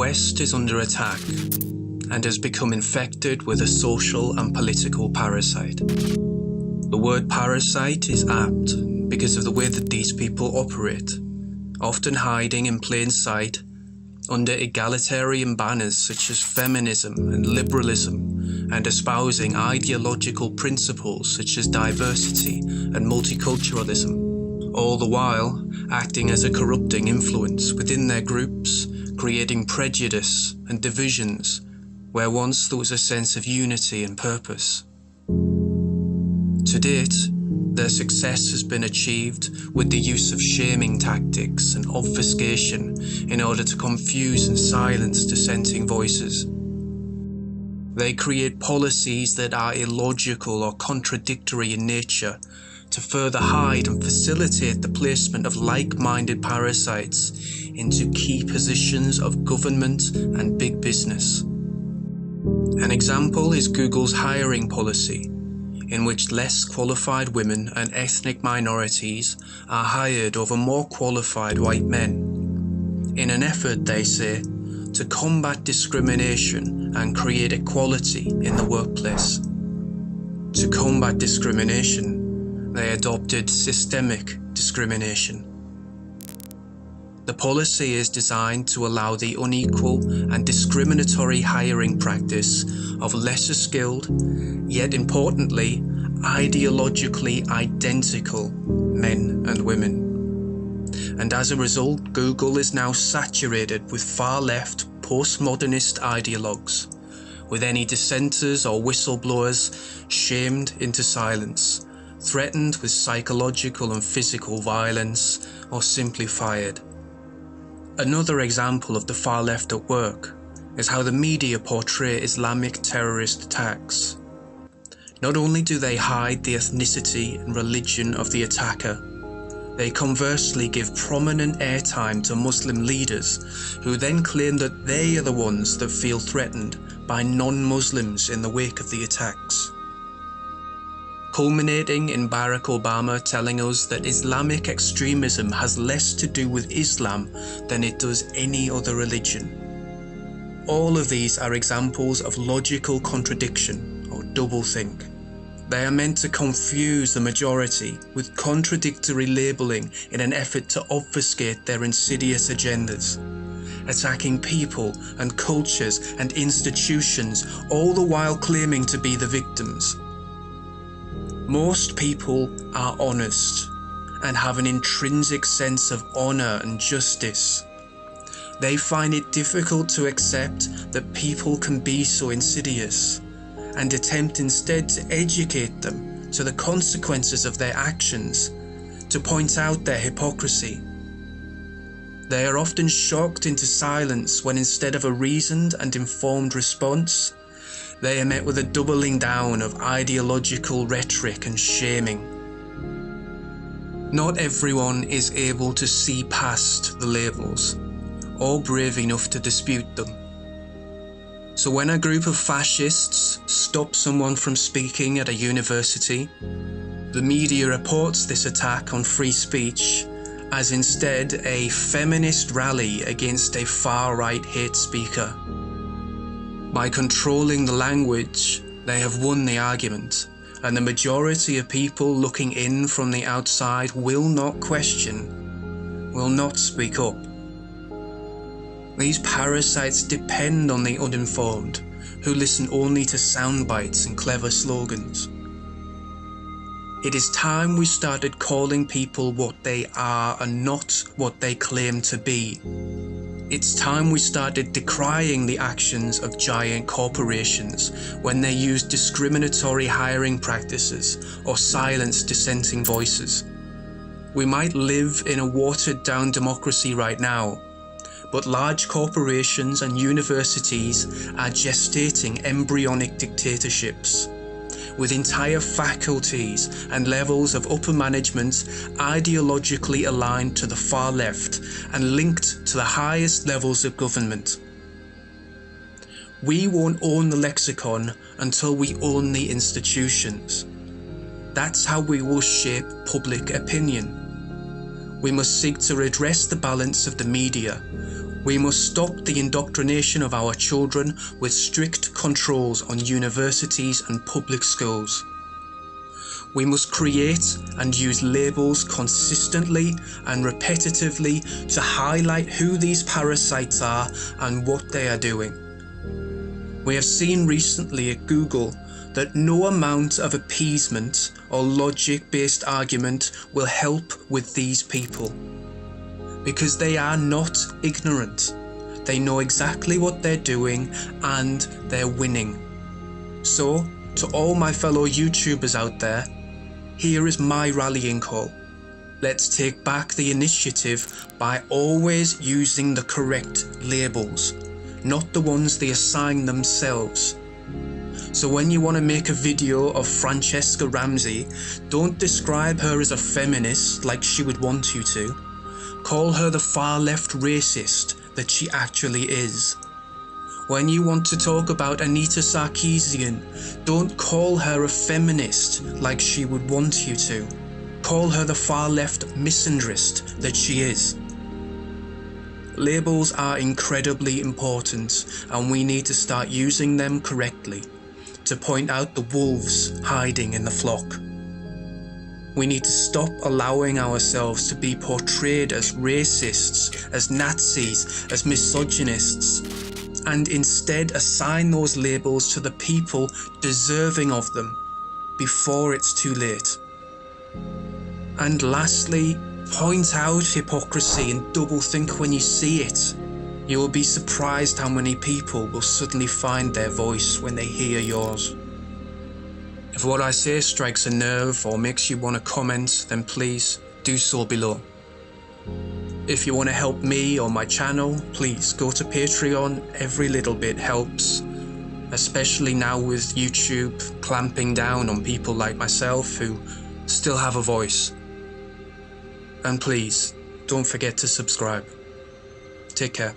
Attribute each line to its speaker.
Speaker 1: West is under attack and has become infected with a social and political parasite. The word parasite is apt because of the way that these people operate, often hiding in plain sight under egalitarian banners such as feminism and liberalism, and espousing ideological principles such as diversity and multiculturalism, all the while acting as a corrupting influence within their groups, creating prejudice and divisions where once there was a sense of unity and purpose. To date, their success has been achieved with the use of shaming tactics and obfuscation in order to confuse and silence dissenting voices. They create policies that are illogical or contradictory in nature to further hide and facilitate the placement of like-minded parasites into key positions of government and big business. An example is Google's hiring policy, in which less qualified women and ethnic minorities are hired over more qualified white men, in an effort, they say, to combat discrimination and create equality in the workplace. To combat discrimination, they adopted systemic discrimination. The policy is designed to allow the unequal and discriminatory hiring practice of lesser skilled, yet importantly, ideologically identical men and women. And as a result, Google is now saturated with far-left, postmodernist ideologues, with any dissenters or whistleblowers shamed into silence, threatened with psychological and physical violence, or simply fired. Another example of the far left at work is how the media portray Islamic terrorist attacks. Not only do they hide the ethnicity and religion of the attacker, they conversely give prominent airtime to Muslim leaders who then claim that they are the ones that feel threatened by non-Muslims in the wake of the attacks. Culminating in Barack Obama telling us that Islamic extremism has less to do with Islam than it does any other religion. All of these are examples of logical contradiction or doublethink. They are meant to confuse the majority with contradictory labeling in an effort to obfuscate their insidious agendas, attacking people and cultures and institutions, all the while claiming to be the victims. Most people are honest and have an intrinsic sense of honor and justice. They find it difficult to accept that people can be so insidious, and attempt instead to educate them to the consequences of their actions, to point out their hypocrisy. They are often shocked into silence when, instead of a reasoned and informed response, they are met with a doubling down of ideological rhetoric and shaming. Not everyone is able to see past the labels, or brave enough to dispute them. So when a group of fascists stop someone from speaking at a university, the media reports this attack on free speech as instead a feminist rally against a far-right hate speaker. By controlling the language, they have won the argument, and the majority of people looking in from the outside will not question, will not speak up. These parasites depend on the uninformed, who listen only to sound bites and clever slogans. It is time we started calling people what they are and not what they claim to be. It's time we started decrying the actions of giant corporations when they use discriminatory hiring practices or silence dissenting voices. We might live in a watered-down democracy right now, but large corporations and universities are gestating embryonic dictatorships, with entire faculties and levels of upper management ideologically aligned to the far left and linked to the highest levels of government. We won't own the lexicon until we own the institutions. That's how we will shape public opinion. We must seek to redress the balance of the media, We must stop the indoctrination of our children with strict controls on universities and public schools. We must create and use labels consistently and repetitively to highlight who these parasites are and what they are doing. We have seen recently at Google that no amount of appeasement or logic-based argument will help with these people, because they are not ignorant. They know exactly what they're doing and they're winning. So, to all my fellow YouTubers out there, here is my rallying call. Let's take back the initiative by always using the correct labels, not the ones they assign themselves. So when you want to make a video of Francesca Ramsey, don't describe her as a feminist like she would want you to. Call her the far-left racist that she actually is. When you want to talk about Anita Sarkeesian, don't call her a feminist like she would want you to. Call her the far-left misandrist that she is. Labels are incredibly important, and we need to start using them correctly to point out the wolves hiding in the flock. We need to stop allowing ourselves to be portrayed as racists, as Nazis, as misogynists, and instead assign those labels to the people deserving of them before it's too late. And lastly, point out hypocrisy and double think when you see it. You will be surprised how many people will suddenly find their voice when they hear yours. If what I say strikes a nerve or makes you want to comment, then please do so below. If you want to help me or my channel, please go to Patreon. Every little bit helps, especially now with YouTube clamping down on people like myself who still have a voice. And please, don't forget to subscribe. Take care.